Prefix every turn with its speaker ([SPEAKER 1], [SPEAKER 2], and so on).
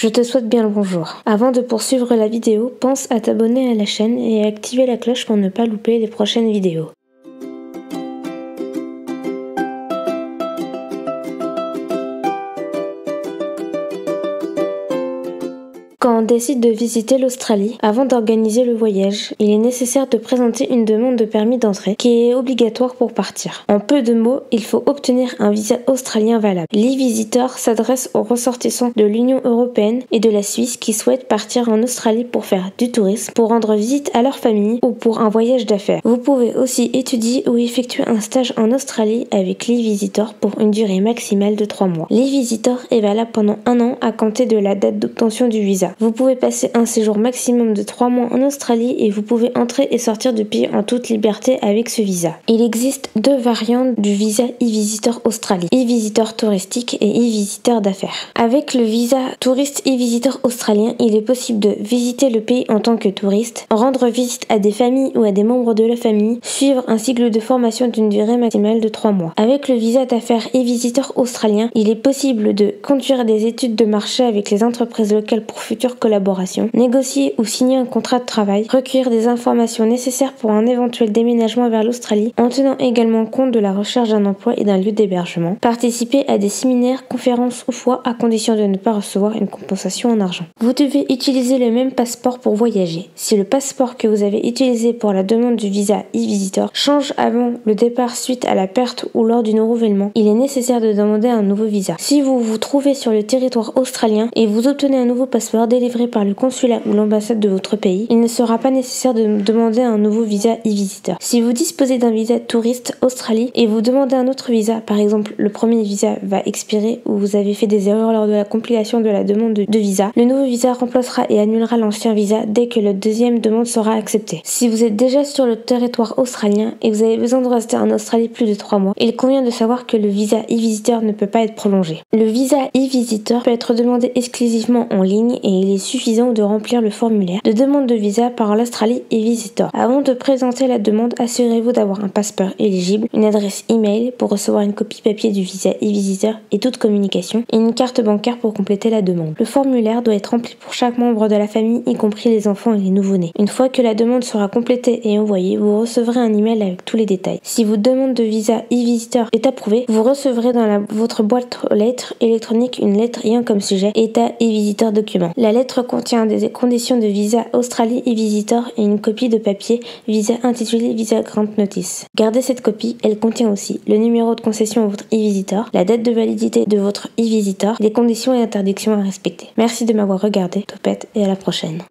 [SPEAKER 1] je te souhaite bien le bonjour. Avant de poursuivre la vidéo, pense à t'abonner à la chaîne et à activer la cloche pour ne pas louper les prochaines vidéos. Quand on décide de visiter l'Australie, avant d'organiser le voyage, il est nécessaire de présenter une demande de permis d'entrée qui est obligatoire pour partir. En peu de mots, il faut obtenir un visa australien valable. l'e-visitor s'adresse aux ressortissants de l'Union européenne et de la Suisse qui souhaitent partir en Australie pour faire du tourisme, pour rendre visite à leur famille ou pour un voyage d'affaires. Vous pouvez aussi étudier ou effectuer un stage en Australie avec l'e-visitor pour une durée maximale de 3 mois. L'e-visitor est valable pendant 1 an à compter de la date d'obtention du visa. Vous pouvez passer un séjour maximum de 3 mois en Australie et vous pouvez entrer et sortir du pays en toute liberté avec ce visa. Il existe 2 variantes du visa e-visitor Australie, e-visitor touristique et e-visitor d'affaires. Avec le visa touriste e-visitor australien, il est possible de visiter le pays en tant que touriste, rendre visite à des familles ou à des membres de la famille, suivre un cycle de formation d'une durée maximale de 3 mois. Avec le visa d'affaires e-visitor australien, il est possible de conduire des études de marché avec les entreprises locales pour futures collaboration, négocier ou signer un contrat de travail, recueillir des informations nécessaires pour un éventuel déménagement vers l'Australie en tenant également compte de la recherche d'un emploi et d'un lieu d'hébergement, participer à des séminaires, conférences ou foires à condition de ne pas recevoir une compensation en argent. Vous devez utiliser le même passeport pour voyager. Si le passeport que vous avez utilisé pour la demande du visa e-visitor change avant le départ suite à la perte ou lors du renouvellement, il est nécessaire de demander un nouveau visa. Si vous vous trouvez sur le territoire australien et vous obtenez un nouveau passeport délivré par le consulat ou l'ambassade de votre pays, il ne sera pas nécessaire de demander un nouveau visa e-visitor. Si vous disposez d'un visa touriste Australie et vous demandez un autre visa, par exemple le premier visa va expirer ou vous avez fait des erreurs lors de la compilation de la demande de visa, le nouveau visa remplacera et annulera l'ancien visa dès que la deuxième demande sera acceptée. Si vous êtes déjà sur le territoire australien et vous avez besoin de rester en Australie plus de 3 mois, il convient de savoir que le visa e-visitor ne peut pas être prolongé. Le visa e-visitor peut être demandé exclusivement en ligne et il est suffisant de remplir le formulaire de demande de visa par l'Australie e-visitor. Avant de présenter la demande, assurez-vous d'avoir un passeport éligible, une adresse email pour recevoir une copie papier du visa e-visitor et toute communication, et une carte bancaire pour compléter la demande. Le formulaire doit être rempli pour chaque membre de la famille, y compris les enfants et les nouveau-nés. Une fois que la demande sera complétée et envoyée, vous recevrez un email avec tous les détails. Si votre demande de visa e-visitor est approuvée, vous recevrez dans votre boîte aux lettres électronique une lettre ayant comme sujet État e-visitor document. La lettre contient des conditions de visa Australie e-visitor et une copie de papier visa intitulé Visa Grant Notice. Gardez cette copie, elle contient aussi le numéro de concession à votre e-visitor, la date de validité de votre e-visitor, les conditions et interdictions à respecter. Merci de m'avoir regardé, Topette, et à la prochaine.